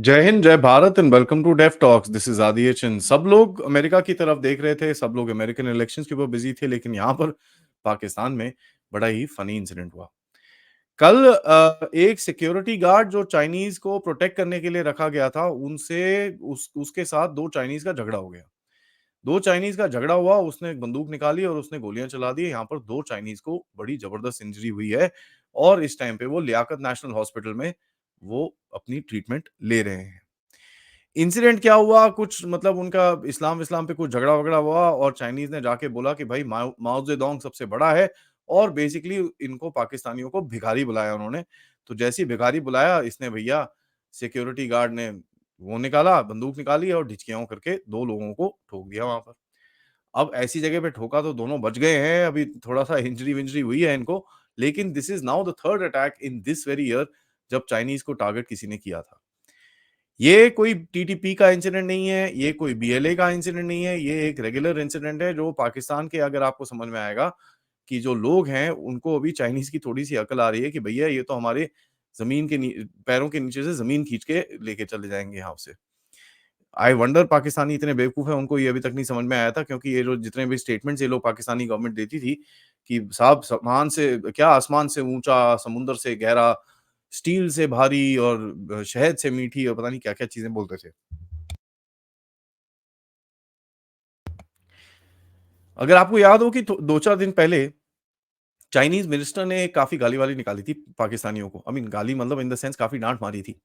जय हिंद, जय Bharat and welcome to deaf talks. This is Aadi Achan. सब लोग अमेरिका की तरफ देख रहे थे, सब लोग अमेरिकन इलेक्शंस के ऊपर बिजी थे, लेकिन यहाँ पर पाकिस्तान में बड़ा ही फनी इंसिडेंट हुआ। कल एक सिक्योरिटी गार्ड जो चाइनीज को प्रोटेक्ट करने के लिए रखा गया था, उनसे उसके साथ दो चाइनीज का झगड़ा हो गया। दो चाइनीज का झगड़ा हुआ, उसने एक बंदूक निकाली और उसने गोलियां चला दी। यहाँ पर दो चाइनीज को बड़ी जबरदस्त इंजरी हुई है और इस टाइम पे वो लियाकत नेशनल हॉस्पिटल में वो अपनी ट्रीटमेंट ले रहे हैं। इंसिडेंट क्या हुआ, कुछ मतलब उनका इस्लाम विस्लाम पे कुछ झगड़ा वगड़ा हुआ और चाइनीज ने जाके बोला कि भाई माओ माओ जेडोंग सबसे बड़ा है, और बेसिकली इनको पाकिस्तानियों को भिखारी बुलाया उन्होंने। तो जैसे ही भिखारी बुलाया, इसने भैया सिक्योरिटी गार्ड ने वो निकाला, बंदूक निकाली और ढिचकियां करके दो लोगों को ठोक दिया वहां पर। अब ऐसी जगह पे ठोका तो दोनों बच गए हैं, अभी थोड़ा सा इंजरी विंजरी हुई है इनको, लेकिन this is now the third attack in this very year जब चाइनीज को टारगेट किसी ने किया था। ये कोई टीटीपी का इंसिडेंट नहीं है, ये कोई बीएलए का इंसिडेंट नहीं है, ये एक रेगुलर इंसिडेंट है जो पाकिस्तान के, अगर आपको समझ में आएगा कि जो लोग हैं उनको अभी चाइनीज की थोड़ी सी अकल आ रही है कि भैया ये तो हमारे जमीन के पैरों के नीचे से जमीन खींच के लेके चले जाएंगे यहाँ से। आई वंडर पाकिस्तानी इतने बेवकूफ है, उनको ये अभी तक नहीं समझ में आया था, क्योंकि ये जो जितने भी स्टेटमेंट्स ये लोग पाकिस्तानी गवर्नमेंट देती थी कि साहब समान से क्या, आसमान से ऊंचा, समुंदर से गहरा, स्टील से भारी और शहद से मीठी, और पता नहीं क्या क्या चीजें बोलते थे। अगर आपको याद हो कि दो चार दिन पहले चाइनीज मिनिस्टर ने काफी गाली वाली निकाली थी पाकिस्तानियों को। आई मीन गाली मतलब इन द सेंस काफी डांट मारी थी।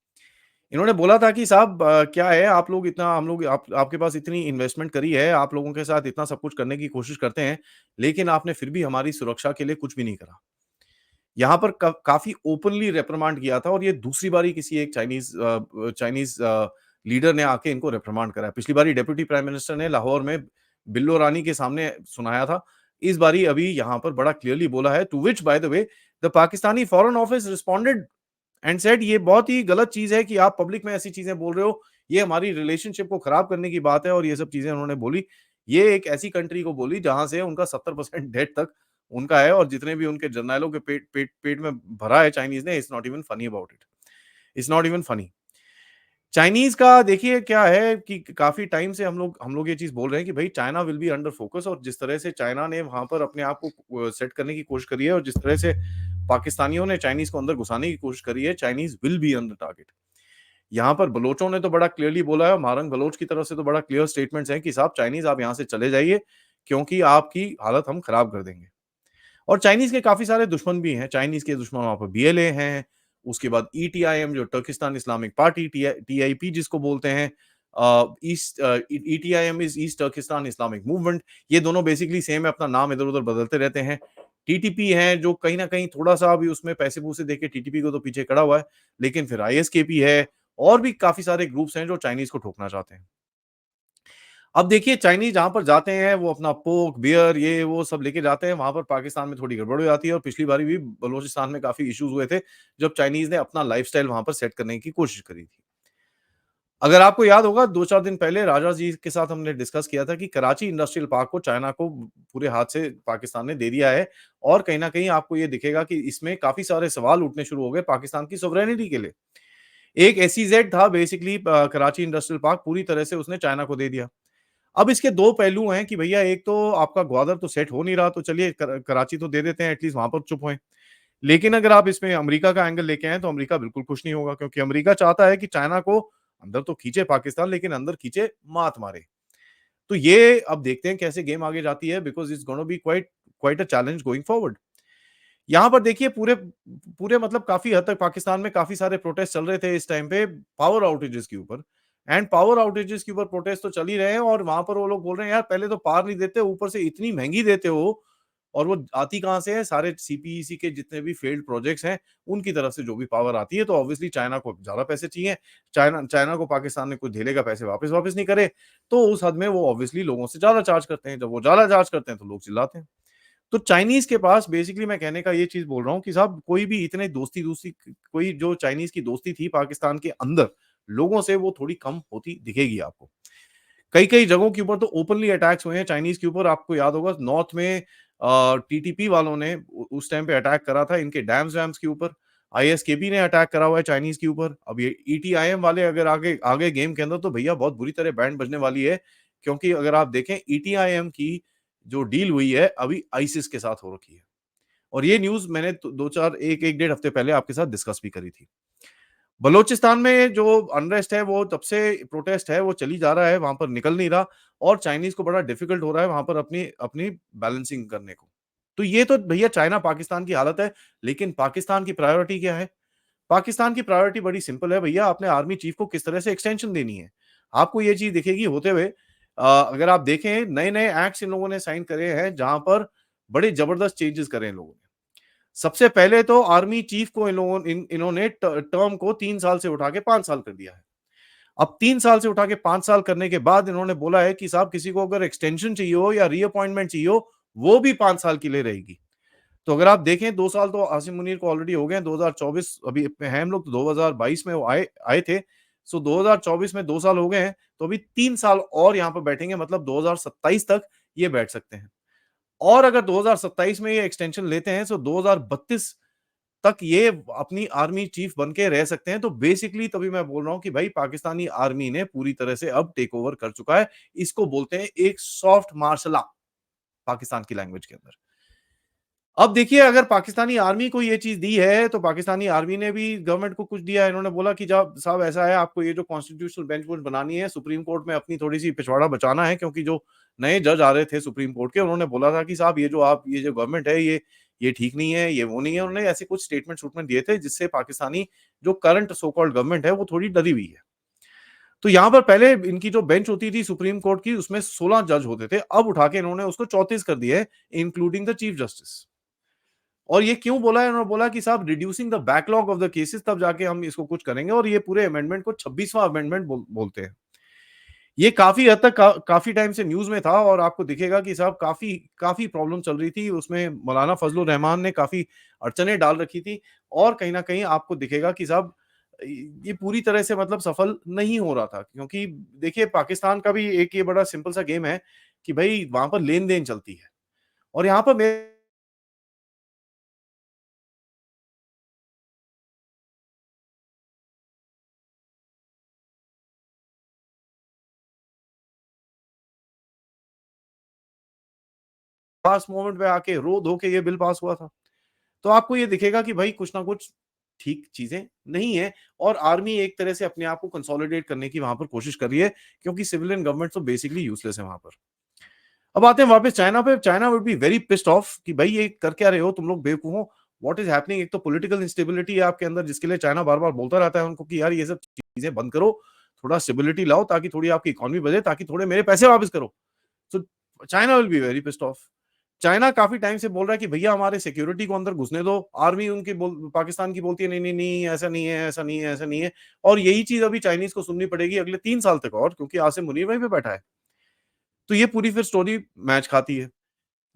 इन्होंने बोला था कि साहब क्या है, आप लोग इतना, हम लोग आपके पास इतनी इन्वेस्टमेंट करी है, आप लोगों के साथ इतना सब कुछ करने की कोशिश करते हैं, लेकिन आपने फिर भी हमारी सुरक्षा के लिए कुछ भी नहीं करा। यहाँ पर काफी ओपनली रेप्रिमांड किया था, और ये दूसरी बारी किसी एक चाइनीज लीडर ने आके इनको रेप्रिमांड करा है। पिछली बारी डेप्यूटी प्राइम मिनिस्टर ने लाहौर में बिल्लो रानी के सामने सुनाया था। इस बारी अभी यहाँ पर बड़ा क्लियरली बोला है, to which by the way the Pakistani foreign office responded and said ये बहुत ही गलत चीज है कि आप पब्लिक में ऐसी चीजें बोल रहे हो, ये हमारी रिलेशनशिप को खराब करने की बात है, और ये सब चीजें उन्होंने बोली। ये एक ऐसी कंट्री को बोली जहां से उनका 70% डेट तक उनका है, और जितने भी उनके जर्नैलों के पेट पेट पेट में भरा है चाइनीज ने, it's not even funny about it. It's not even funny. Chinese का देखिए क्या है कि काफी टाइम से हम लोग ये चीज बोल रहे हैं कि भाई China will be under focus, और जिस तरह से चाइना ने वहां पर अपने आप को सेट करने की कोशिश करी है, और जिस तरह से पाकिस्तानियों ने चाइनीज को अंदर घुसाने की कोशिश करी है, Chinese will be under target. यहाँ पर बलोचों ने तो बड़ा क्लियरली बोला है, मारंग बलोच की तरफ से तो बड़ा क्लियर स्टेटमेंट्स हैं कि साहब चाइनीज आप यहाँ से चले जाइए, क्योंकि आपकी हालत हम खराब कर देंगे। और चाइनीज के काफी सारे दुश्मन भी हैं। चाइनीज के दुश्मन वहां पर बीएलए हैं, उसके बाद ईटीआईएम जो टर्किस्तान इस्लामिक पार्टी, टीआईपी जिसको बोलते हैं, east ETIM is East Turkistan Islamic Movement. ये दोनों बेसिकली सेम है, अपना नाम इधर उधर बदलते रहते हैं। टीटीपी है जो कहीं ना कहीं थोड़ा सा अभी उसमें पैसे पूसे देके टीटीपी को तो पीछे खड़ा हुआ है, लेकिन फिर आईएसकेपी है, और भी काफी सारे ग्रुप्स हैं जो चाइनीज को ठोकना चाहते हैं। अब देखिए चाइनीज जहाँ पर जाते हैं वो अपना पोक बियर ये वो सब लेके जाते हैं, वहां पर पाकिस्तान में थोड़ी गड़बड़ हो जाती है, और पिछली बारी भी बलूचिस्तान में काफी इश्यूज हुए थे जब चाइनीज ने अपना लाइफस्टाइल वहां पर सेट करने की कोशिश करी थी। अगर आपको याद होगा, दो चार दिन पहले राजा जी के साथ हमने डिस्कस किया था कि कराची इंडस्ट्रियल पार्क को चाइना को पूरे हाथ से पाकिस्तान ने दे दिया है, और कहीं ना कहीं आपको ये दिखेगा कि इसमें काफी सारे सवाल उठने शुरू हो गए पाकिस्तान की सोवरेनिटी के लिए। एक एसईजेड था बेसिकली, कराची इंडस्ट्रियल पार्क पूरी तरह से उसने चाइना को दे दिया। अब इसके दो पहलू हैं कि भैया एक तो आपका ग्वादर तो सेट हो नहीं रहा, तो चलिए कराची तो दे देते हैं, एटलीस्ट वहां पर चुप होए। लेकिन अगर आप इसमें अमेरिका का एंगल लेके आए तो अमेरिका बिल्कुल खुश नहीं होगा, क्योंकि अमेरिका चाहता है कि चाइना को अंदर तो खींचे पाकिस्तान, लेकिन अंदर खींचे मात मारे। तो ये अब देखते हैं कैसे गेम आगे जाती है, because it's gonna be quite quite a challenge going forward. यहाँ पर देखिए पूरे पूरे मतलब काफी हद तक पाकिस्तान में काफी सारे प्रोटेस्ट चल रहे थे इस टाइम पे पावर आउटेजेस के ऊपर। एंड पावर आउटेजेस के ऊपर प्रोटेस्ट तो चल ही रहे हैं, और वहां पर वो लोग बोल रहे हैं यार पहले तो पावर नहीं देते, ऊपर से इतनी महंगी देते हो, और वो आती कहां से है, सारे सीपीईसी के जितने भी फेल्ड प्रोजेक्ट्स हैं उनकी तरफ से जो भी पावर आती है, तो ऑब्वियसली चाइना को ज्यादा पैसे चाहिए। चाइना चाइना को पाकिस्तान ने कुछ झेलेगा पैसे वापस वापस नहीं करे, तो उस हद में वो ऑब्वियसली लोगों से ज्यादा चार्ज करते हैं। जब वो ज्यादा चार्ज करते हैं तो लोग चिल्लाते हैं। तो चाइनीज के पास बेसिकली मैं कहने का ये चीज बोल रहा हूँ कि साहब कोई भी इतने दोस्ती दोस्ती, कोई जो चाइनीज की दोस्ती थी पाकिस्तान के अंदर लोगों से, वो थोड़ी कम होती दिखेगी आपको। कई कई जगहों के ऊपर तो ओपनली अटैक्स हुए हैं चाइनीज के ऊपर। आपको याद होगा नॉर्थ में टीटीपी वालों ने उस टाइम पे अटैक करा था इनके डैम्स वैम्स के ऊपर। आईएसकेपी ने अटैक करा हुआ है चाइनीज़ के ऊपर। अब ये ईटीआईएम वाले अगर आगे आगे गेम के अंदर तो भैया बहुत बुरी तरह बैंड बजने वाली है, क्योंकि अगर आप देखें ईटीआईएम की जो डील हुई है अभी आईसिस के साथ हो रखी है। और ये न्यूज़ मैंने तो 2-4 1 डेढ़ हफ्ते पहले आपके साथ डिस्कस भी करी थी। बलूचिस्तान में जो अनरेस्ट है वो तब से प्रोटेस्ट है वो चली जा रहा है, वहाँ पर निकल नहीं रहा और चाइनीज़ को बड़ा डिफिकल्ट हो रहा है वहाँ पर अपनी अपनी बैलेंसिंग करने को। तो ये तो भैया चाइना पाकिस्तान की हालत है, लेकिन पाकिस्तान की प्रायोरिटी क्या है? पाकिस्तान की प्रायोरिटी बड़ी सिंपल है भैया, आपने आर्मी चीफ को किस तरह से एक्सटेंशन देनी है। आपको ये चीज़ दिखेगी होते हुए अगर आप देखें नए-नए एक्ट्स इन लोगों ने साइन करे हैं जहाँ पर बड़े जबरदस्त चेंजेस करे हैं लोगों ने। सबसे पहले तो आर्मी चीफ को इन्होंने टर्म को 3 साल से उठा के 5 साल कर दिया है। अब 3 साल से उठा के 5 साल करने के बाद इन्होंने बोला है कि साहब किसी को अगर एक्सटेंशन चाहिए हो या रीअपॉइंटमेंट चाहिए हो, वो भी 5 साल के लिए रहेगी। तो अगर आप देखें 2 साल तो आसिम मुनीर को ऑलरेडी हो गए हैं, 2024 अभी हैं हम लोग तो 2022 में वो आए आए थे। सो 2024 में 2 साल हो गए हैं, तो अभी 3 साल और यहाँ पे बैठेंगे मतलब 2027 तक ये बैठ सकते हैं। और अगर 2027 में ये एक्सटेंशन लेते हैं, सो 2032 तक ये अपनी आर्मी चीफ बन के रह सकते हैं। तो बेसिकली तभी मैं बोल रहा हूँ कि भाई पाकिस्तानी आर्मी ने पूरी तरह से अब टेक ओवर कर चुका है। इसको बोलते हैं एक सॉफ्ट मार्शल लॉ पाकिस्तान की लैंग्वेज के अंदर। अब देखिए अगर पाकिस्तानी आर्मी को ये चीज़ दी है, तो पाकिस्तानी आर्मी ने भी गवर्नमेंट को कुछ दिया है। इन्होंने बोला कि जब साहब ऐसा है आपको ये जो कॉन्स्टिट्यूशनल बेंच वुंच बनानी है, सुप्रीम कोर्ट में अपनी थोड़ी-सी पिछवाड़ा बचाना है क्योंकि जो नए जज आ रहे थे सुप्रीम कोर्ट के, उन्होंने बोला था कि साहब ये जो गवर्नमेंट है ये ठीक नहीं है, ये वो नहीं है। उन्होंने ऐसे कुछ स्टेटमेंट दिए थे जिससे पाकिस्तानी जो करंट सो कॉल्ड गवर्नमेंट है, वो थोड़ी डरी हुई है। तो यहाँ पर पहले इनकी जो बेंच होती थी सुप्रीम कोर्ट की उसमें 16 जज होते थे, अब उठा के इन्होंने उसको 34 कर दिया है, इंक्लूडिंग द चीफ जस्टिस। और ये क्यों बोला है? उन्होंने बोला कि साहब reducing the backlog of the cases तब जाके हम इसको कुछ करेंगे और ये पूरे अमेंडमेंट को 26वां अमेंडमेंट बोलते हैं। ये काफ़ी हद तक काफ़ी टाइम से न्यूज़ में था और आपको दिखेगा कि साहब काफ़ी काफ़ी प्रॉब्लम चल रही थी। उसमें मौलाना फजलुर रहमान ने काफ़ी अड़चनें डाल रखी थी और कहीं न कहीं आपको दिखेगा कि साहब ये पूरी तरह से मतलब सफल नहीं हो रहा था क्योंकि देखिए पाकिस्तान का भी एक ये बड़ा सिंपल सा गेम है कि भई वहाँ पर लेन-देन चलती है और यहाँ पर मेरे पास मोमेंट पे आके रो धो के ये बिल पास हुआ था। तो आपको ये दिखेगा कि भाई कुछ ना कुछ ठीक चीज़ें नहीं है और आर्मी एक तरह से अपने आप को कंसोलिडेट करने की वहाँ पर कोशिश कर रही है क्योंकि सिविलियन गवर्नमेंट तो बेसिकली यूज़लेस है वहाँ पर। अब आते हैं वापस चाइना पे, China would be very pissed off कि भाई ये कर क्या रहे हो तुम लोग बेवकूफ हो, व्हाट इज़ हैपनिंग। एक तो पॉलिटिकल इंस्टेबिलिटी है आपके अंदर जिसके लिए चाइना बार-बार बोलता रहता है उनको कि यार ये सब चीज़ें बंद करो, थोड़ा स्टेबिलिटी लाओ ताकि थोड़ी आपकी इकोनॉमी बढ़े, ताकि थोड़े मेरे पैसे वापस करो। So China will be very pissed off. China काफ़ी टाइम से बोल रहा है कि भैया हमारे सिक्योरिटी को अंदर घुसने दो। आर्मी उनकी बोल पाकिस्तान की बोलती है नहीं, नहीं, नहीं ऐसा नहीं है, ऐसा नहीं है, ऐसा नहीं है। और यही चीज़ अभी चाइनीज़ को सुननी पड़ेगी अगले 3 साल तक और क्योंकि आसिम मुनीर वहीं पे बैठा है। तो ये पूरी फिर स्टोरी मैच खाती है।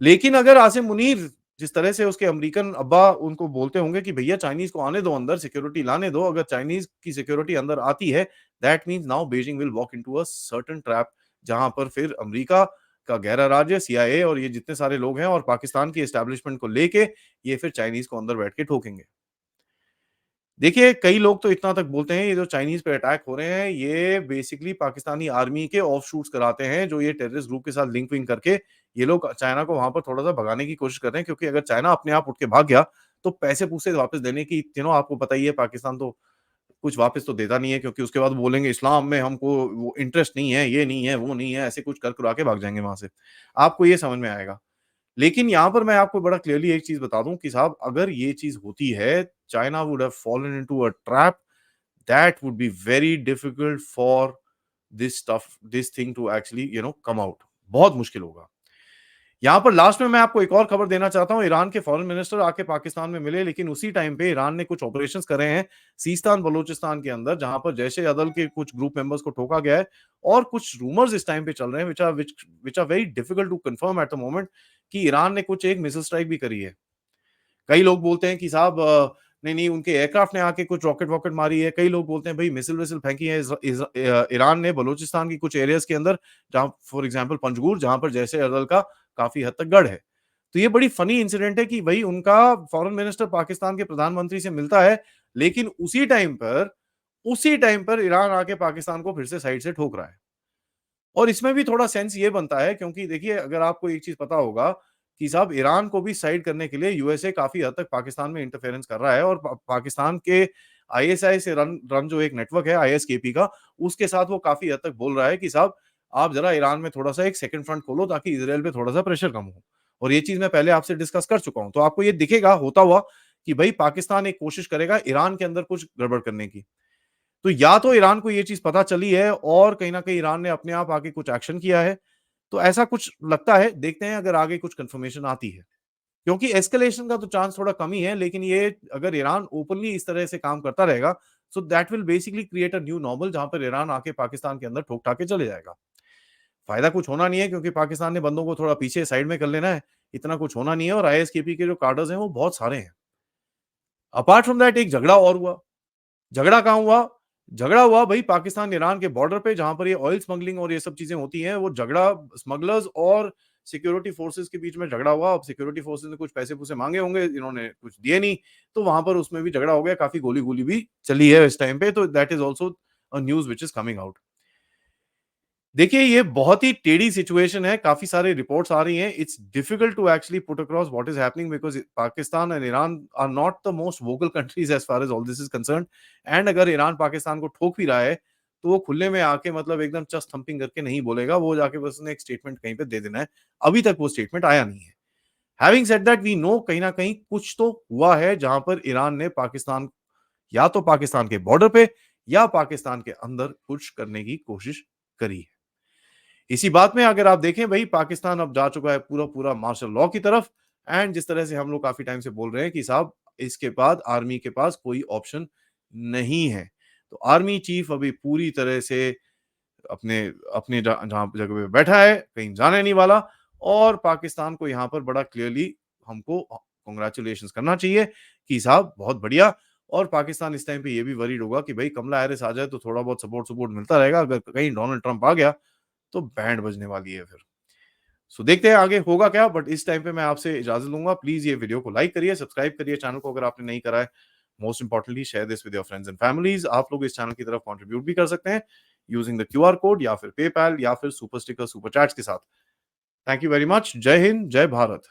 लेकिन अगर आसिम मुनीर जिस तरह से उसके अमेरिकन अब्बा उनको बोलते होंगे कि भैया चाइनीज़ को आने दो अंदर, सिक्योरिटी लाने दो। अगर चाइनीज़ की सिक्योरिटी अंदर आती है, that means now Beijing will walk into a certain trap जहाँ पर फिर अमेरिका का गहरा राज है, सीआईए और ये जितने सारे लोग हैं और पाकिस्तान की एस्टेब्लिशमेंट को लेके ये फिर चाइनीज़ को अंदर बैठ के ठोकेंगे। देखिए, कई लोग तो इतना तक बोलते हैं ये जो चाइनीज़ पे अटैक हो रहे हैं, ये बेसिकली पाकिस्तानी आर्मी के ऑफशूट्स कराते हैं, जो ये टेररिस्ट ग्रुप के साथ लिंक विंक करके ये लोग चाइना को वहाँ पर थोड़ा-सा भगाने की कोशिश कर रहे हैं क्योंकि अगर चाइना अपने आप उठ के भाग गया, तो पैसे-पूसे वापस देने की आपको पता ही है पाकिस्तान तो कुछ वापस तो देता नहीं है क्योंकि उसके बाद बोलेंगे इस्लाम में हमको वो इंटरेस्ट नहीं है, ये नहीं है, वो नहीं है, ऐसे कुछ कर कुरा के भाग जाएँगे वहाँ से। आपको ये समझ में आएगा। लेकिन यहाँ पर मैं आपको बड़ा क्लियरली एक चीज़ बता दूँ कि साहब अगर ये चीज़ होती है, China would have fallen into a trap that would be very difficult for this thing to actually come out. बहुत मुश्किल होगा। यहाँ पर लास्ट में मैं आपको एक और खबर देना चाहता हूँ, ईरान के फॉरेन मिनिस्टर आके पाकिस्तान में मिले लेकिन उसी टाइम पे ईरान ने कुछ ऑपरेशंस करे हैं सीस्तान बलूचिस्तान के अंदर जहाँ पर जैश-ए-अदल के कुछ ग्रुप मेंबर्स को ठोका गया है और कुछ रूमर्स इस टाइम पे चल रहे हैं which are very difficult to confirm at the moment कि ईरान ने कुछ एक मिसाइल स्ट्राइक भी करी है। कई लोग बोलते हैं कि साहब नहीं, नहीं उनके एयरक्राफ्ट ने आके कुछ रॉकेट-वॉकेट मारी है। कई लोग बोलते हैं भई मिसाइल-विसाइल फेंकी है ईरान ने बलूचिस्तान की कुछ एरियाज़ के अंदर जहाँ फॉर एग्जांपल पंजगुर जहाँ पर जैश-ए-अदल का काफ़ी हद तक गढ़ है। तो ये बड़ी फनी इंसिडेंट है कि भाई उनका फॉरेन मिनिस्टर पाकिस्तान के प्रधानमंत्री से मिलता है, लेकिन उसी टाइम पर ईरान आके पाकिस्तान को फिर से साइड से ठोक रहा है। और इसमें भी थोड़ा सेंस ये बनता है, क्योंकि देखिए अगर आपको एक चीज पता होगा कि साहब ईरान को भी साइड करने के लिए यूएसए काफी हद तक पाकिस्तान में इंटरफेरेंस कर रहा है, और पाकिस्तान के आईएसआई से रन रन जो एक नेटवर्क है आईएसकेपी का, उसके साथ वो काफी हद तक बोल रहा है कि साहब आप जरा ईरान में थोड़ा सा एक सेकंड फ्रंट खोलो ताकि इसराइल पे थोड़ा सा प्रेशर कम हो। और ये चीज मैं पहले आपसे डिस्कस कर चुका हूं, तो आपको ये दिखेगा होता हुआ कि भाई पाकिस्तान एक कोशिश करेगा ईरान के अंदर कुछ गड़बड़ करने की। तो या तो ईरान को ये चीज पता चली है और कहीं ना कहीं ईरान ने अपने आप आके कुछ एक्शन किया है, तो ऐसा कुछ लगता है। देखते हैं अगर आगे कुछ कंफर्मेशन आती है, क्योंकि एस्केलेशन का तो चांस थोड़ा कम ही है, लेकिन ये अगर ईरान ओपनली इस तरह से काम करता रहेगा, so that will basically create a new normal, जहां पर ईरान आके पाकिस्तान के अंदर ठोक ठाके चले जाएगा। फायदा कुछ होना नहीं है, क्योंकि पाकिस्तान ने बंदों को थोड़ा पीछे साइड में कर लेना है, इतना कुछ होना नहीं है, और आईएसकेपी के जो कार्डर्स हैं वो बहुत सारे हैं। अपार्ट फ्रॉम दैट एक झगड़ा और हुआ। झगड़ा कहाँ हुआ? झगड़ा हुआ भाई पाकिस्तान ईरान के बॉर्डर पे, जहां पर ये ऑयल स्मगलिंग और ये सब चीजें होती हैं। वो झगड़ा स्मगलर्स और सिक्योरिटी फोर्सेस के बीच में झगड़ा हुआ। अब सिक्योरिटी फोर्सेस ने कुछ पैसे पूसे मांगे होंगे, इन्होंने कुछ दिए नहीं, तो वहां पर उसमें भी झगड़ा हो गया, काफी गोली गोली भी चली है इस टाइम पे। तो that is also a news which is coming out. देखिए ये बहुत ही टेढ़ी सिचुएशन है, काफ़ी सारी रिपोर्ट्स आ रही हैं। It's difficult to actually put across what is happening, because Pakistan and Iran are not the most vocal countries as far as all this is concerned. And अगर ईरान पाकिस्तान को ठोक भी रहा है, तो वो खुले में आके मतलब एकदम चेस्ट थंपिंग करके नहीं बोलेगा, वो जाके बस उसने एक स्टेटमेंट कहीं पे दे देना है। अभी तक वो स्टेटमेंट आया नहीं है। Having said that we know कहीं न कहीं कुछ तो हुआ है, जहाँ पर ईरान ने पाकिस्तान, या तो पाकिस्तान के बॉर्डर पे या पाकिस्तान के अंदर कुछ करने की कोशिश करी है। इसी बात में अगर आप देखें भाई, पाकिस्तान अब जा चुका है पूरा मार्शल लॉ की तरफ। एंड जिस तरह से हम लोग काफी टाइम से बोल रहे हैं कि साहब इसके बाद आर्मी के पास कोई ऑप्शन नहीं है, तो आर्मी चीफ अभी पूरी तरह से अपने अपने जहां जगह पे बैठा है, कहीं जाने नहीं वाला। और पाकिस्तान को यहाँ पर बड़ा क्लियरली हमको कॉन्ग्रेचुलेशन करना चाहिए कि साहब बहुत बढ़िया। और पाकिस्तान इस टाइम पे ये भी वरीड होगा कि भाई कमला हैरिस आ जाए तो थोड़ा बहुत सपोर्ट सपोर्ट मिलता रहेगा, अगर कहीं डोनाल्ड ट्रंप आ गया तो बैंड बजने वाली है फिर। सो देखते हैं आगे होगा क्या, बट इस टाइम पे मैं आपसे इजाजत लूंगा। प्लीज ये वीडियो को लाइक करिए, सब्सक्राइब करिए चैनल को अगर आपने नहीं करा है। Most importantly share this with your friends and families. आप लोग इस चैनल की तरफ कंट्रीब्यूट भी कर सकते हैं यूजिंग द क्यूआर कोड, या फिर पेपैल, या फिर सुपर स्टिकर सुपर चैट्स के साथ। Thank you very much. जय हिंद, जय भारत।